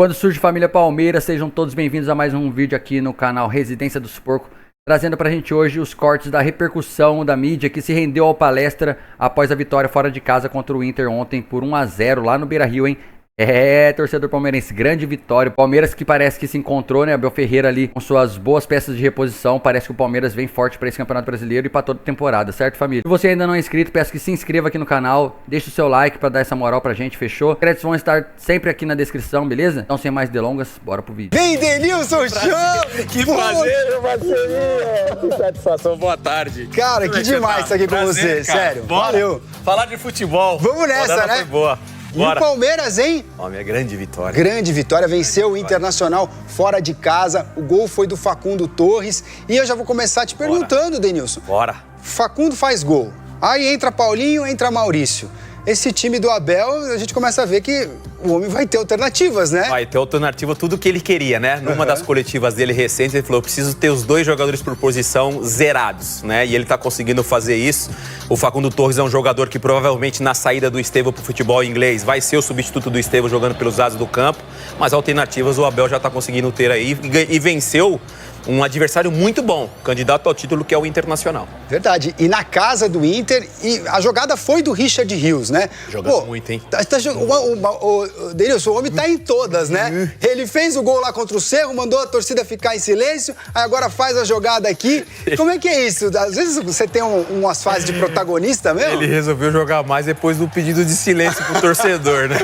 Quando surge família Palmeiras, sejam todos bem-vindos a mais um vídeo aqui no canal Residência dos Porcos, trazendo pra gente hoje os cortes da repercussão da mídia que se rendeu ao palestra após a vitória fora de casa contra o Inter ontem por 1-0 lá no Beira-Rio, hein? Torcedor palmeirense, grande vitória. Palmeiras que parece que se encontrou, né? Abel Ferreira ali com suas boas peças de reposição. Parece que o Palmeiras vem forte para esse Campeonato Brasileiro e para toda temporada, certo, família? Se você ainda não é inscrito, peço que se inscreva aqui no canal. Deixe o seu like para dar essa moral pra gente, fechou? Os créditos vão estar sempre aqui na descrição, beleza? Então, sem mais delongas, bora pro vídeo. Vem, Denilson, show! Que prazer, meu parceria! Que satisfação, boa tarde. Cara, que demais estar aqui com você, sério. Bora. Valeu. Falar de futebol. Vamos nessa, né? Foi boa. Bora. E o Palmeiras, hein? Ó, minha grande vitória. Grande vitória, venceu o Internacional fora de casa. O gol foi do Facundo Torres. E eu já vou começar te perguntando, Denilson. Bora. Facundo faz gol. Aí entra Paulinho, entra Maurício. Esse time do Abel, a gente começa a ver que o homem vai ter alternativas, né? Vai ter alternativa, tudo que ele queria, né? Numa das coletivas dele recentes, ele falou: eu preciso ter os dois jogadores por posição zerados, né? E ele tá conseguindo fazer isso. O Facundo Torres é um jogador que provavelmente na saída do Estevão pro futebol inglês vai ser o substituto do Estevão jogando pelos lados do campo, mas alternativas o Abel já tá conseguindo ter aí e venceu um adversário muito bom, candidato ao título, que é o Internacional. Verdade. E na casa do Inter, e a jogada foi do Richard Rios, né? Jogando muito, hein? O Denilson, o homem tá em todas, né? Ele fez o gol lá contra o Cerro, mandou a torcida ficar em silêncio, aí agora faz a jogada aqui. Como é que é isso? Às vezes você tem umas fases de protagonista mesmo? Ele resolveu jogar mais depois do pedido de silêncio pro torcedor, né?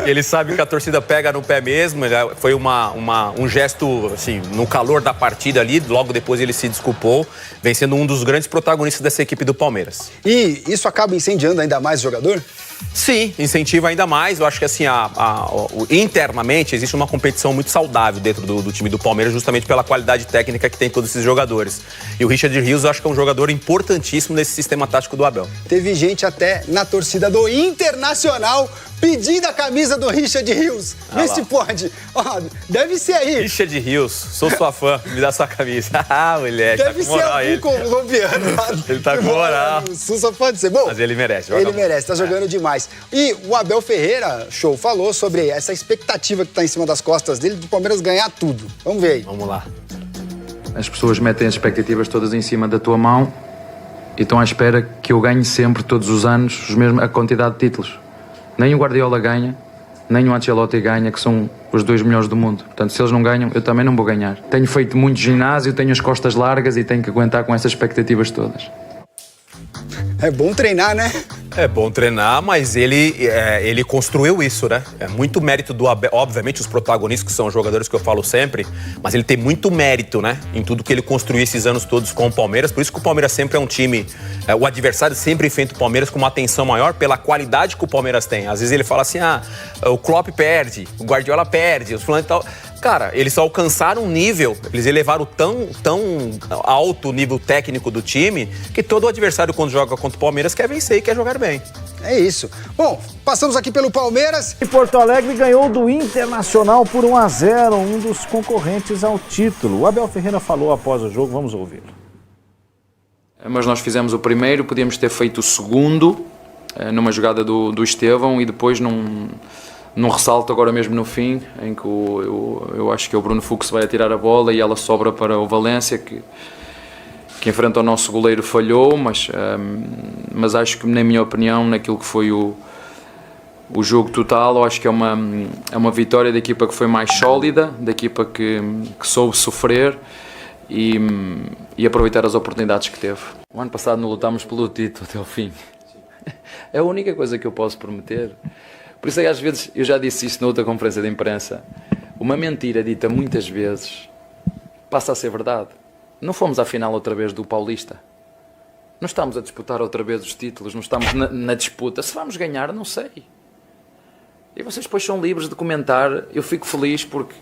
Ele sabe que a torcida pega no pé mesmo, foi um gesto, assim, no calor da partida ali, logo depois ele se desculpou, vencendo um dos grandes protagonistas dessa equipe do Palmeiras. E isso acaba incendiando ainda mais o jogador? Sim, incentiva ainda mais. Eu acho que assim, internamente existe uma competição muito saudável dentro do time do Palmeiras, justamente pela qualidade técnica que tem todos esses jogadores. E o Richard Rios, eu acho que é um jogador importantíssimo nesse sistema tático do Abel. Teve gente até na torcida do Internacional pedindo a camisa do Richard Rios. Vê se pode. Ó, deve ser aí. Richard Rios, sou sua fã, me dá sua camisa. Ah, moleque, deve tá com moral ser algum colombiano. Ele tá com moral. Só pode ser. Bom, mas ele merece. Ele merece, tá jogando demais. E o Abel Ferreira, falou sobre essa expectativa que tá em cima das costas dele do Palmeiras ganhar tudo. Vamos ver aí. Vamos lá. As pessoas metem as expectativas todas em cima da tua mão e estão à espera que eu ganhe sempre, todos os anos, a quantidade de títulos. Nem o Guardiola ganha, nem o Ancelotti ganha, que são os dois melhores do mundo. Portanto, se eles não ganham, eu também não vou ganhar. Tenho feito muito ginásio, tenho as costas largas e tenho que aguentar com essas expectativas todas. É bom treinar, né? É bom treinar, mas ele construiu isso, né? É muito mérito do Abel. Obviamente, os protagonistas, que são os jogadores que eu falo sempre, mas ele tem muito mérito, né? Em tudo que ele construiu esses anos todos com o Palmeiras. Por isso que o Palmeiras sempre é um time... o adversário sempre enfrenta o Palmeiras com uma atenção maior pela qualidade que o Palmeiras tem. Às vezes ele fala assim, o Klopp perde, o Guardiola perde, os fulanos e tal... Cara, eles alcançaram um nível, eles elevaram tão alto o nível técnico do time, que todo adversário, quando joga contra o Palmeiras, quer vencer e quer jogar bem. É isso. Bom, passamos aqui pelo Palmeiras. E Porto Alegre ganhou do Internacional por 1-0, um dos concorrentes ao título. O Abel Ferreira falou após o jogo, vamos ouvi-lo. Mas nós fizemos o primeiro, podíamos ter feito o segundo, numa jogada do Estevão, e depois num ressalto agora mesmo no fim, em que eu acho que o Bruno Fux vai atirar a bola e ela sobra para o Valência, que enfrenta o nosso goleiro, falhou, mas acho que, na minha opinião, naquilo que foi o jogo total, eu acho que é uma vitória da equipa que foi mais sólida, da equipa que soube sofrer e aproveitar as oportunidades que teve. O ano passado não lutámos pelo título até o fim. É a única coisa que eu posso prometer. Por isso é que às vezes, eu já disse isto noutra conferência de imprensa, uma mentira dita muitas vezes passa a ser verdade. Não fomos à final outra vez do Paulista. Não estamos a disputar outra vez os títulos, não estamos na disputa. Se vamos ganhar, não sei. E vocês depois são livres de comentar. Eu fico feliz porque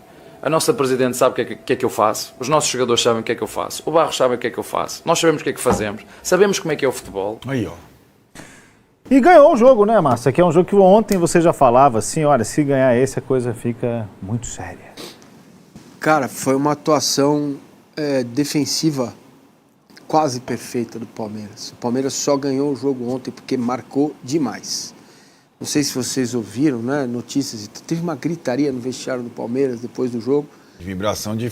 a nossa Presidente sabe o que é que eu faço, os nossos jogadores sabem o que é que eu faço, o Barros sabe o que é que eu faço, nós sabemos o que é que fazemos, sabemos como é que é o futebol. Aí, ó. E ganhou o jogo, né, Márcia? Que é um jogo que ontem você já falava assim, olha, se ganhar esse, a coisa fica muito séria. Cara, foi uma atuação defensiva quase perfeita do Palmeiras. O Palmeiras só ganhou o jogo ontem porque marcou demais. Não sei se vocês ouviram, né, notícias. Teve uma gritaria no vestiário do Palmeiras depois do jogo. De vibração de...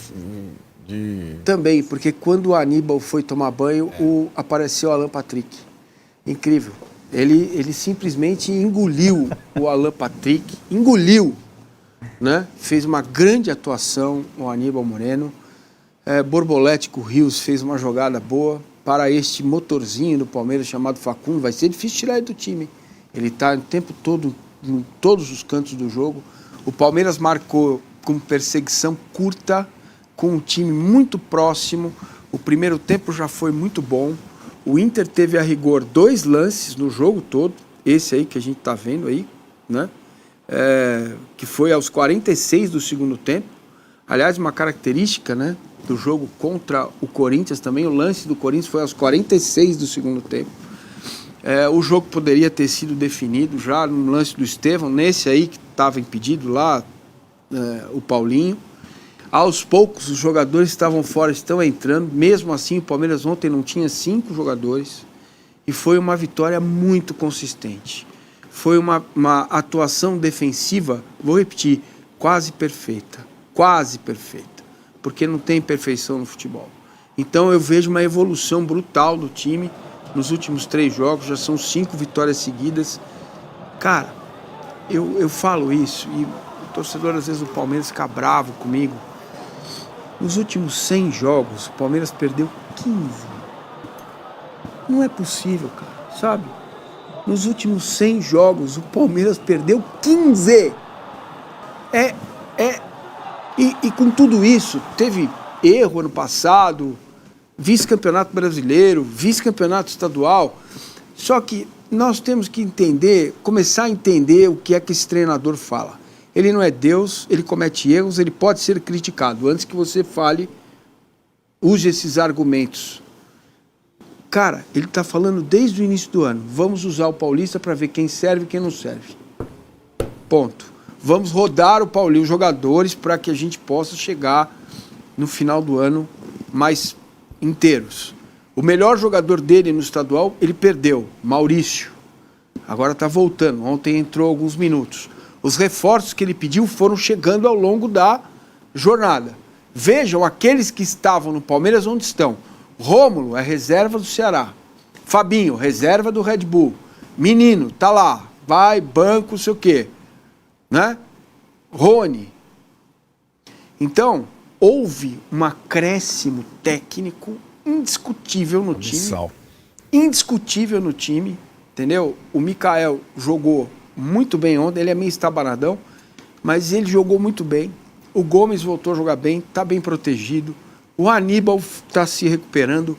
Também, porque quando o Aníbal foi tomar banho, apareceu o Alan Patrick. Incrível. Ele simplesmente engoliu o Alan Patrick, engoliu, né? Fez uma grande atuação o Aníbal Moreno. Borbolete com o Rios fez uma jogada boa para este motorzinho do Palmeiras chamado Facundo. Vai ser difícil tirar ele do time. Ele está o tempo todo em todos os cantos do jogo. O Palmeiras marcou com perseguição curta, com um time muito próximo. O primeiro tempo já foi muito bom. O Inter teve a rigor 2 lances no jogo todo. Esse aí que a gente está vendo aí, né? Que foi aos 46 do segundo tempo. Aliás, uma característica, né, do jogo contra o Corinthians também. O lance do Corinthians foi aos 46 do segundo tempo. O jogo poderia ter sido definido já no lance do Estevão, nesse aí que estava impedido lá, o Paulinho. Aos poucos os jogadores estavam fora, estão entrando. Mesmo assim, o Palmeiras ontem não tinha 5 jogadores. E foi uma vitória muito consistente. Foi uma atuação defensiva, vou repetir, quase perfeita. Quase perfeita. Porque não tem perfeição no futebol. Então eu vejo uma evolução brutal do time. Nos últimos 3 jogos, já são 5 vitórias seguidas. Cara, eu falo isso e o torcedor, às vezes, do Palmeiras fica bravo comigo. Nos últimos 100 jogos, o Palmeiras perdeu 15. Não é possível, cara, sabe? Nos últimos 100 jogos, o Palmeiras perdeu 15. E com tudo isso, teve erro ano passado, vice-campeonato brasileiro, vice-campeonato estadual. Só que nós temos que entender, começar a entender o que é que esse treinador fala. Ele não é Deus, ele comete erros, ele pode ser criticado. Antes que você fale, use esses argumentos. Cara, ele está falando desde o início do ano. Vamos usar o Paulista para ver quem serve e quem não serve. Ponto. Vamos rodar o Paulinho, os jogadores, para que a gente possa chegar no final do ano mais inteiros. O melhor jogador dele no estadual, ele perdeu, Maurício. Agora está voltando, ontem entrou alguns minutos. Os reforços que ele pediu foram chegando ao longo da jornada. Vejam aqueles que estavam no Palmeiras onde estão. Rômulo é reserva do Ceará. Fabinho, reserva do Red Bull. Menino, tá lá, vai, banco, sei o quê. Né? Rony. Então, houve um acréscimo técnico indiscutível no time. Indiscutível no time, entendeu? O Mikael jogou muito bem ontem, ele é meio estabanadão, mas ele jogou muito bem. O Gomes voltou a jogar bem, está bem protegido. O Aníbal está se recuperando.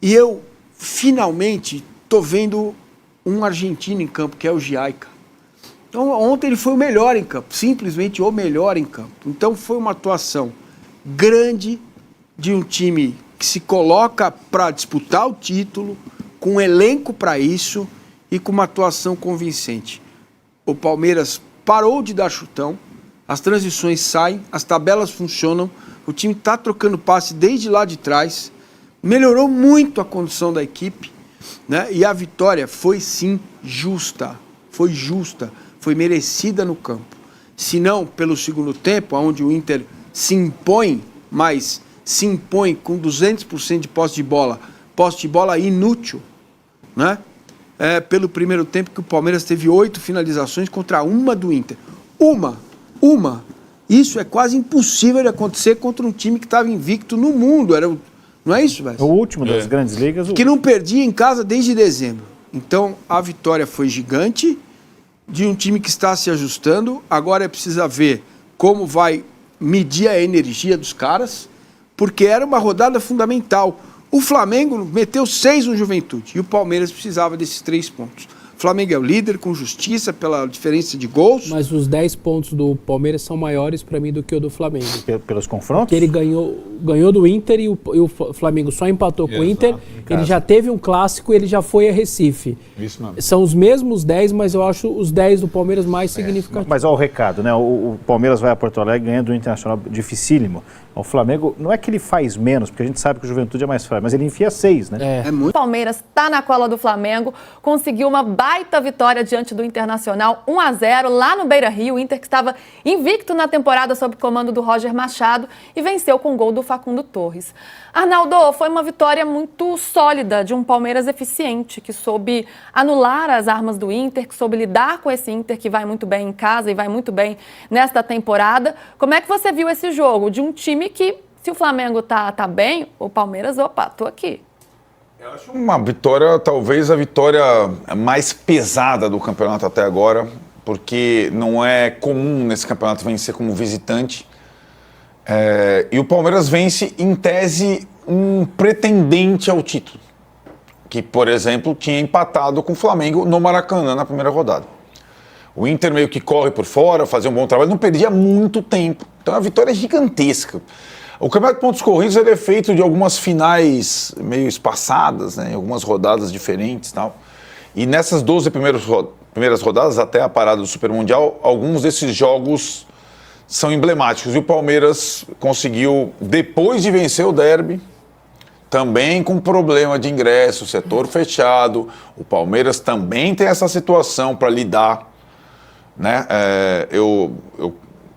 E eu, finalmente, estou vendo um argentino em campo, que é o Giaica. Então, ontem ele foi o melhor em campo, simplesmente o melhor em campo. Então, foi uma atuação grande de um time que se coloca para disputar o título, com um elenco para isso e com uma atuação convincente. O Palmeiras parou de dar chutão, as transições saem, as tabelas funcionam, o time está trocando passe desde lá de trás, melhorou muito a condição da equipe, né? E a vitória foi sim justa, foi merecida no campo. Se não pelo segundo tempo, onde o Inter se impõe, mas se impõe com 200% de posse de bola inútil, né? Pelo primeiro tempo que o Palmeiras teve 8 finalizações contra uma do Inter. Uma. Isso é quase impossível de acontecer contra um time que estava invicto no mundo. Não é isso, velho? O último das grandes ligas. Que não perdia em casa desde dezembro. Então, a vitória foi gigante de um time que está se ajustando. Agora é preciso ver como vai medir a energia dos caras, porque era uma rodada fundamental. O Flamengo meteu 6 no Juventude e o Palmeiras precisava desses 3 pontos. O Flamengo é o líder com justiça pela diferença de gols. Mas os 10 pontos do Palmeiras são maiores para mim do que o do Flamengo. Pelos confrontos? Porque ele ganhou do Inter e o Flamengo só empatou com o Inter. Ele já teve um clássico e ele já foi a Recife. Isso mesmo. São os mesmos 10, mas eu acho os 10 do Palmeiras mais significativos. Mas olha o recado, né? O Palmeiras vai a Porto Alegre ganhando do Internacional dificílimo. O Flamengo, não é que ele faz menos, porque a gente sabe que o Juventude é mais fraco, mas ele enfia 6, né? É muito. O Palmeiras está na cola do Flamengo, conseguiu uma baita vitória diante do Internacional, 1-0 lá no Beira-Rio. O Inter que estava invicto na temporada sob o comando do Roger Machado e venceu com gol do Facundo Torres. Arnaldo, foi uma vitória muito sólida de um Palmeiras eficiente, que soube anular as armas do Inter, que soube lidar com esse Inter que vai muito bem em casa e vai muito bem nesta temporada. Como é que você viu esse jogo de um time que, se o Flamengo tá bem, o Palmeiras, tô aqui. Eu acho uma vitória, talvez a vitória mais pesada do campeonato até agora, porque não é comum nesse campeonato vencer como visitante. E o Palmeiras vence, em tese, um pretendente ao título, que, por exemplo, tinha empatado com o Flamengo no Maracanã na primeira rodada. O Inter meio que corre por fora, fazia um bom trabalho, não perdia muito tempo. Então a vitória é gigantesca. O Campeonato de Pontos Corridos ele é feito de algumas finais meio espaçadas, né, em algumas rodadas diferentes e tal. E nessas 12 primeiras rodadas, até a parada do Super Mundial, alguns desses jogos são emblemáticos. E o Palmeiras conseguiu, depois de vencer o derby, também com problema de ingresso, setor fechado, o Palmeiras também tem essa situação para lidar, né? Eu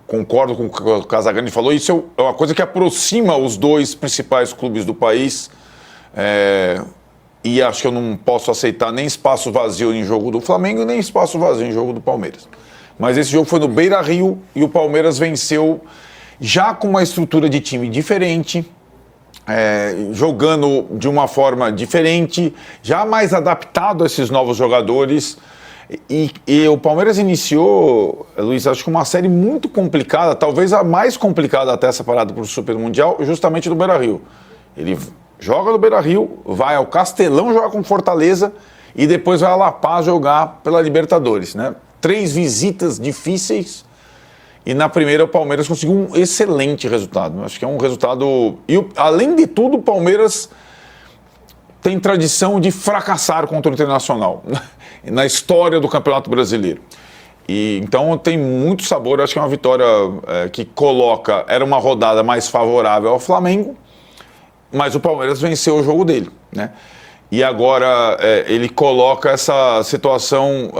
concordo com o que o Casagrande falou, isso é uma coisa que aproxima os dois principais clubes do país, e acho que eu não posso aceitar nem espaço vazio em jogo do Flamengo, nem espaço vazio em jogo do Palmeiras. Mas esse jogo foi no Beira-Rio e o Palmeiras venceu já com uma estrutura de time diferente, jogando de uma forma diferente, já mais adaptado a esses novos jogadores. E o Palmeiras iniciou, Luiz, acho que uma série muito complicada, talvez a mais complicada até essa parada para o Super Mundial, justamente no Beira-Rio. Ele joga no Beira-Rio, vai ao Castelão jogar com Fortaleza e depois vai a La Paz jogar pela Libertadores, né? 3 visitas difíceis e na primeira o Palmeiras conseguiu um excelente resultado. Acho que é um resultado... E além de tudo, o Palmeiras tem tradição de fracassar contra o Internacional na história do Campeonato Brasileiro. E então tem muito sabor. Acho que é uma vitória que coloca... Era uma rodada mais favorável ao Flamengo, mas o Palmeiras venceu o jogo dele, né? E agora ele coloca essa situação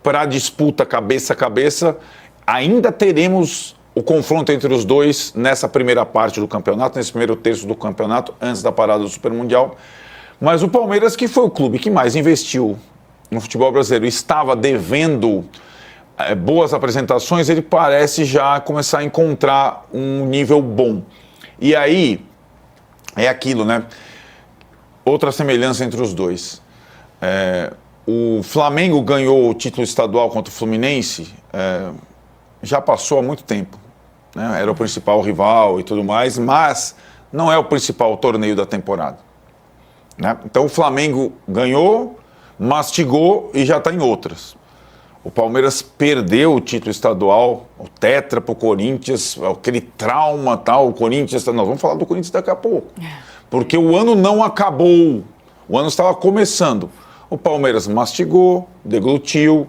para a disputa cabeça a cabeça. Ainda teremos o confronto entre os dois nessa primeira parte do campeonato, nesse primeiro terço do campeonato, antes da parada do Super Mundial. Mas o Palmeiras, que foi o clube que mais investiu no futebol brasileiro, estava devendo boas apresentações, ele parece já começar a encontrar um nível bom. E aí, é aquilo, né? Outra semelhança entre os dois. O Flamengo ganhou o título estadual contra o Fluminense, já passou há muito tempo, né? Era o principal rival e tudo mais, mas não é o principal torneio da temporada, né? Então o Flamengo ganhou, mastigou e já está em outras. O Palmeiras perdeu o título estadual, o tetra para o Corinthians, aquele trauma tal, o Corinthians... Nós vamos falar do Corinthians daqui a pouco, porque o ano não acabou, o ano estava começando. O Palmeiras mastigou, deglutiu,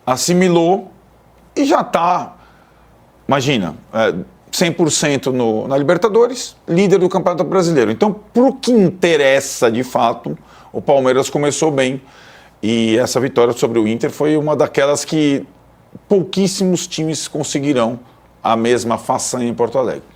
assimilou e já está, imagina, 100% na Libertadores, líder do Campeonato Brasileiro. Então, para o que interessa de fato, o Palmeiras começou bem. E essa vitória sobre o Inter foi uma daquelas que pouquíssimos times conseguirão a mesma façanha em Porto Alegre.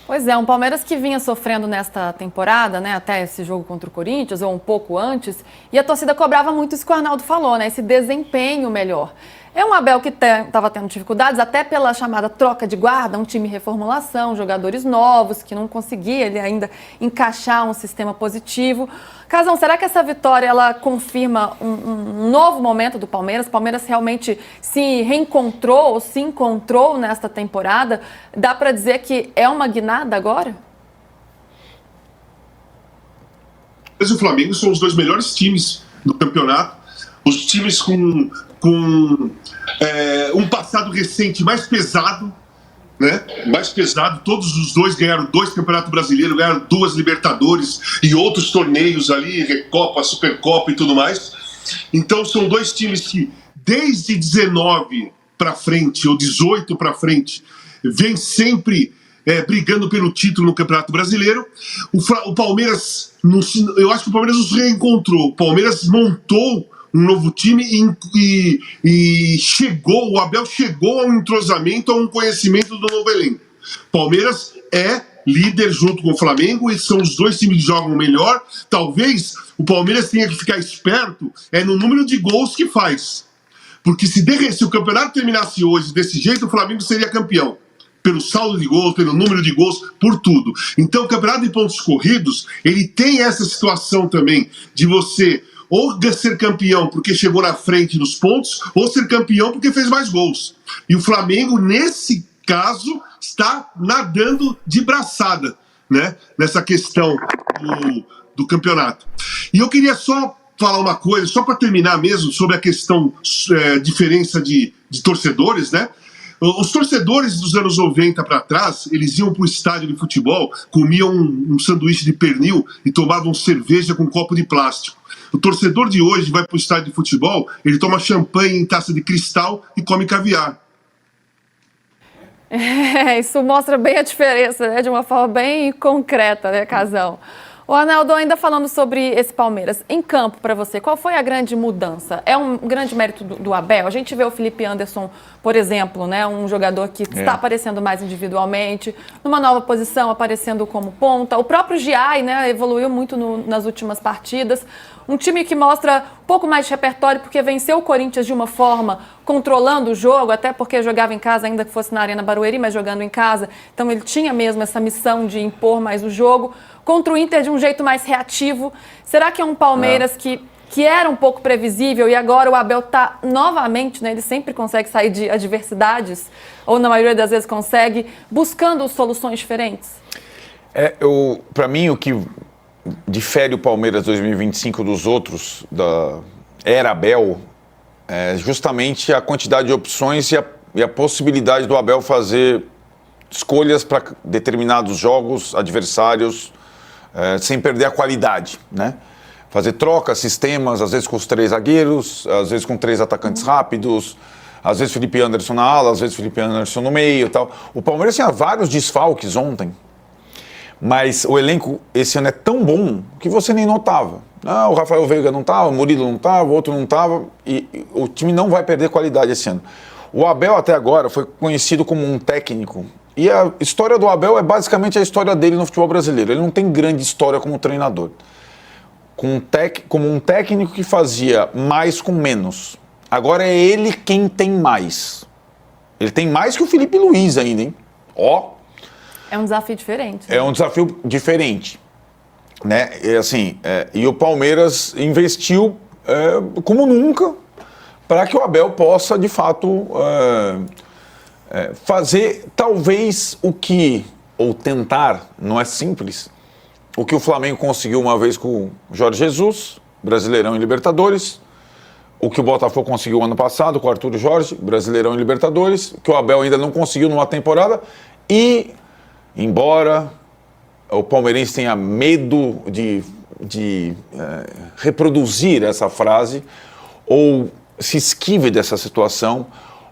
Pois é, um Palmeiras que vinha sofrendo nesta temporada, né, até esse jogo contra o Corinthians, ou um pouco antes, e a torcida cobrava muito isso que o Arnaldo falou, né, esse desempenho melhor. É um Abel que estava tendo dificuldades, até pela chamada troca de guarda, um time reformulação, jogadores novos, que não conseguia ele ainda encaixar um sistema positivo. Casão, será que essa vitória ela confirma um novo momento do Palmeiras? O Palmeiras realmente se reencontrou ou se encontrou nesta temporada? Dá para dizer que é uma guinada agora? Mas o Flamengo são os 2 melhores times do campeonato. Os times com um passado recente mais pesado, né? Mais pesado. Todos os 2 ganharam 2 campeonatos brasileiros, ganharam 2 Libertadores e outros torneios ali, Recopa, Supercopa e tudo mais. Então são 2 times que desde 19 para frente ou 18 para frente vem sempre brigando pelo título no Campeonato Brasileiro. O Palmeiras, eu acho que o Palmeiras nos reencontrou. O Palmeiras montou um novo time e o Abel chegou a um entrosamento, a um conhecimento do novo elenco. Palmeiras é líder junto com o Flamengo e são os dois times que jogam melhor. Talvez o Palmeiras tenha que ficar esperto no número de gols que faz. Porque se o campeonato terminasse hoje desse jeito, o Flamengo seria campeão. Pelo saldo de gols, pelo número de gols, por tudo. Então o campeonato de pontos corridos, ele tem essa situação também de você ou ser campeão porque chegou na frente nos pontos, ou ser campeão porque fez mais gols. E o Flamengo, nesse caso, está nadando de braçada, né, nessa questão do campeonato. E eu queria só falar uma coisa, só para terminar mesmo, sobre a questão diferença de torcedores, né? Os torcedores dos anos 90 para trás, eles iam para o estádio de futebol, comiam um sanduíche de pernil e tomavam cerveja com um copo de plástico. O torcedor de hoje vai para o estádio de futebol, ele toma champanhe em taça de cristal e come caviar. Isso mostra bem a diferença, né? De uma forma bem concreta, né, Casão? O Arnaldo, ainda falando sobre esse Palmeiras, em campo para você, qual foi a grande mudança? É um grande mérito do Abel? A gente vê o Felipe Anderson, por exemplo, né, um jogador que está aparecendo mais individualmente, numa nova posição, aparecendo como ponta. O próprio Giai, né, evoluiu muito nas últimas partidas. Um time que mostra um pouco mais de repertório, porque venceu o Corinthians de uma forma controlando o jogo, até porque jogava em casa, ainda que fosse na Arena Barueri, mas jogando em casa. Então ele tinha mesmo essa missão de impor mais o jogo. Contra o Inter de um jeito mais reativo. Será que é um Palmeiras que era um pouco previsível e agora o Abel está novamente, né, ele sempre consegue sair de adversidades, ou na maioria das vezes consegue, buscando soluções diferentes? Para mim, o que difere o Palmeiras 2025 dos outros, da era Abel, é justamente a quantidade de opções e a possibilidade do Abel fazer escolhas para determinados jogos, adversários, sem perder a qualidade, né? Fazer trocas, sistemas, às vezes com os 3 zagueiros, às vezes com 3 atacantes rápidos, às vezes Felipe Anderson na ala, às vezes Felipe Anderson no meio e tal. O Palmeiras tinha vários desfalques ontem, mas o elenco esse ano é tão bom que você nem notava. O Rafael Veiga não estava, o Murilo não estava, o outro não estava, e o time não vai perder qualidade esse ano. O Abel até agora foi conhecido como um técnico. E a história do Abel é basicamente a história dele no futebol brasileiro. Ele não tem grande história como treinador. Como um técnico que fazia mais com menos. Agora é ele quem tem mais. Ele tem mais que o Felipe Luiz ainda, hein? É um desafio diferente. É um desafio diferente. Né? E o Palmeiras investiu como nunca para que o Abel possa, de fato... fazer talvez ou tentar, não é simples, o que o Flamengo conseguiu uma vez com o Jorge Jesus, Brasileirão e Libertadores, o que o Botafogo conseguiu ano passado com o Arthur Jorge, Brasileirão e Libertadores, que o Abel ainda não conseguiu numa temporada, e embora o palmeirense tenha medo de reproduzir essa frase, ou se esquive dessa situação,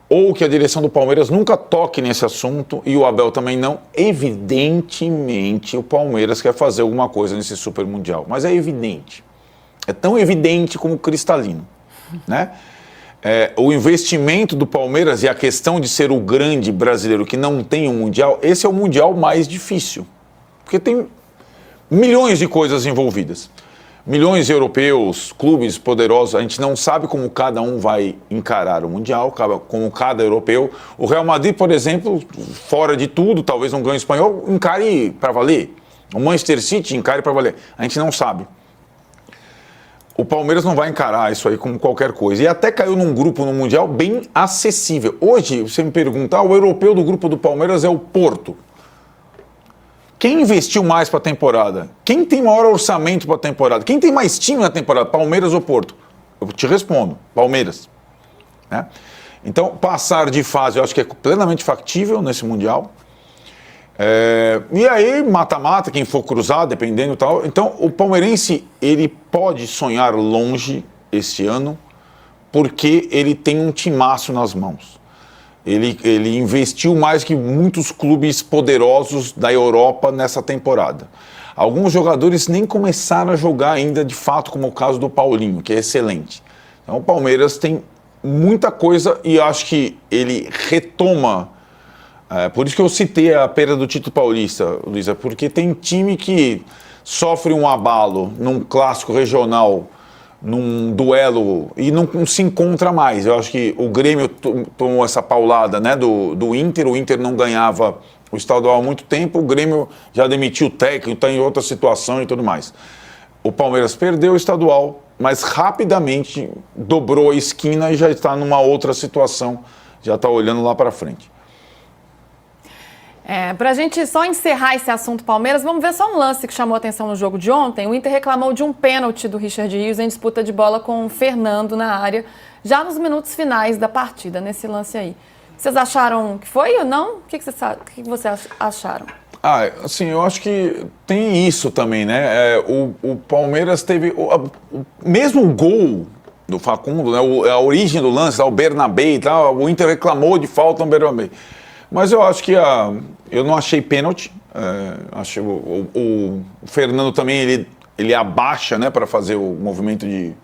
ou que a direção do Palmeiras nunca toque nesse assunto e o Abel também não, evidentemente o Palmeiras quer fazer alguma coisa nesse Super Mundial. Mas é evidente. É tão evidente como cristalino. Né? O investimento do Palmeiras e a questão de ser o grande brasileiro que não tem um Mundial, esse é o Mundial mais difícil. Porque tem milhões de coisas envolvidas. Milhões de europeus, clubes poderosos, a gente não sabe como cada um vai encarar o Mundial, como cada europeu. O Real Madrid, por exemplo, fora de tudo, talvez não ganhe o espanhol, encare para valer. O Manchester City encare para valer. A gente não sabe. O Palmeiras não vai encarar isso aí como qualquer coisa. E até caiu num grupo no Mundial bem acessível. Hoje, você me pergunta, o europeu do grupo do Palmeiras é o Porto. Quem investiu mais para a temporada? Quem tem maior orçamento para a temporada? Quem tem mais time na temporada? Palmeiras ou Porto? Eu te respondo, Palmeiras. Né? Então, passar de fase eu acho que é plenamente factível nesse Mundial. E aí, mata-mata, quem for cruzar, dependendo e tal. Então, o palmeirense, ele pode sonhar longe este ano, porque ele tem um timaço nas mãos. Ele investiu mais que muitos clubes poderosos da Europa nessa temporada. Alguns jogadores nem começaram a jogar ainda de fato, como o caso do Paulinho, que é excelente. Então o Palmeiras tem muita coisa e acho que ele retoma. Por isso que eu citei a perda do título paulista, Luísa, porque tem time que sofre um abalo num clássico regional, num duelo, e não se encontra mais. Eu acho que o Grêmio tomou essa paulada, né, do Inter. O Inter não ganhava o estadual há muito tempo, o Grêmio já demitiu o técnico, está em outra situação e tudo mais. O Palmeiras perdeu o estadual, mas rapidamente dobrou a esquina e já está numa outra situação, já está olhando lá para frente. Para a gente só encerrar esse assunto Palmeiras, vamos ver só um lance que chamou a atenção no jogo de ontem. O Inter reclamou de um pênalti do Richard Rios em disputa de bola com o Fernando na área, já nos minutos finais da partida, nesse lance aí. Vocês acharam que foi ou não? O que vocês acharam? Assim, eu acho que tem isso também, né? O Palmeiras teve... mesmo o gol do Facundo, né? A origem do lance, o Bernabé e tal, o Inter reclamou de falta no Bernabé. Mas eu acho que eu não achei pênalti. Achei o Fernando também, ele abaixa, né, para fazer o movimento de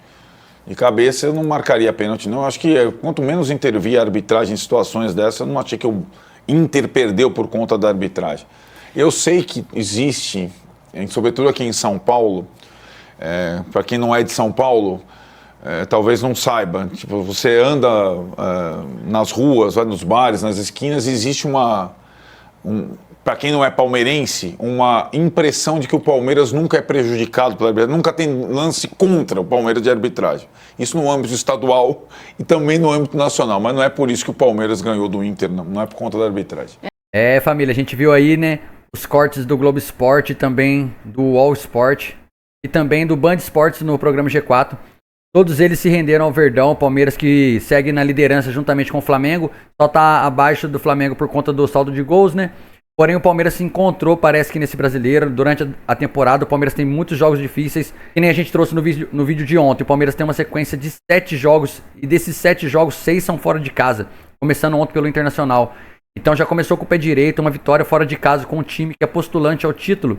cabeça. Eu não marcaria pênalti, não. Eu acho que quanto menos intervir a arbitragem em situações dessas, eu não achei que o Inter perdeu por conta da arbitragem. Eu sei que existe, sobretudo aqui em São Paulo, para quem não é de São Paulo, talvez não saiba, tipo, você anda nas ruas, vai nos bares, nas esquinas, existe para quem não é palmeirense, uma impressão de que o Palmeiras nunca é prejudicado pela arbitragem, nunca tem lance contra o Palmeiras de arbitragem. Isso no âmbito estadual e também no âmbito nacional, mas não é por isso que o Palmeiras ganhou do Inter, não é por conta da arbitragem. Família, a gente viu aí, né, os cortes do Globo Esporte, também do All Sport e também do Band Esportes no programa G4. Todos eles se renderam ao Verdão. O Palmeiras, que segue na liderança juntamente com o Flamengo, só tá abaixo do Flamengo por conta do saldo de gols, né? Porém, o Palmeiras se encontrou, parece que nesse Brasileiro, durante a temporada. O Palmeiras tem muitos jogos difíceis, que nem a gente trouxe no vídeo de ontem. O Palmeiras tem uma sequência de 7 jogos, e desses 7 jogos, 6 são fora de casa, começando ontem pelo Internacional. Então já começou com o pé direito, uma vitória fora de casa com um time que é postulante ao título.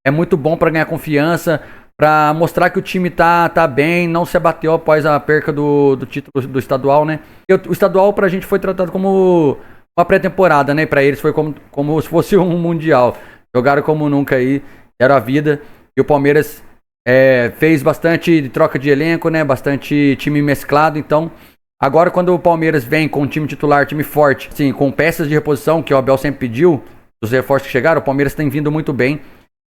É muito bom para ganhar confiança, para mostrar que o time tá bem, não se abateu após a perca do título do estadual, né? E o estadual pra gente foi tratado como uma pré-temporada, né? Pra eles foi como se fosse um mundial. Jogaram como nunca aí, era a vida. E o Palmeiras fez bastante troca de elenco, né? Bastante time mesclado, então... Agora, quando o Palmeiras vem com um time titular, time forte, assim, com peças de reposição, que o Abel sempre pediu, os reforços que chegaram, o Palmeiras tem vindo muito bem.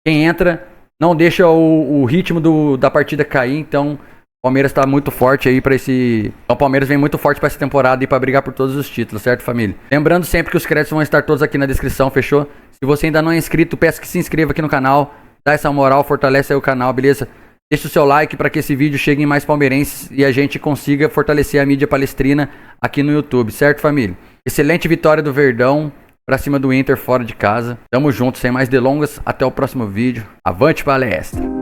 Quem entra não deixa o ritmo da partida cair, então o Palmeiras está muito forte aí para esse... O Palmeiras vem muito forte para essa temporada e para brigar por todos os títulos, certo, família? Lembrando sempre que os créditos vão estar todos aqui na descrição, fechou? Se você ainda não é inscrito, peço que se inscreva aqui no canal, dá essa moral, fortalece aí o canal, beleza? Deixa o seu like para que esse vídeo chegue em mais palmeirenses e a gente consiga fortalecer a mídia palestrina aqui no YouTube, certo, família? Excelente vitória do Verdão pra cima do Inter fora de casa. Tamo junto, sem mais delongas. Até o próximo vídeo. Avante palestra!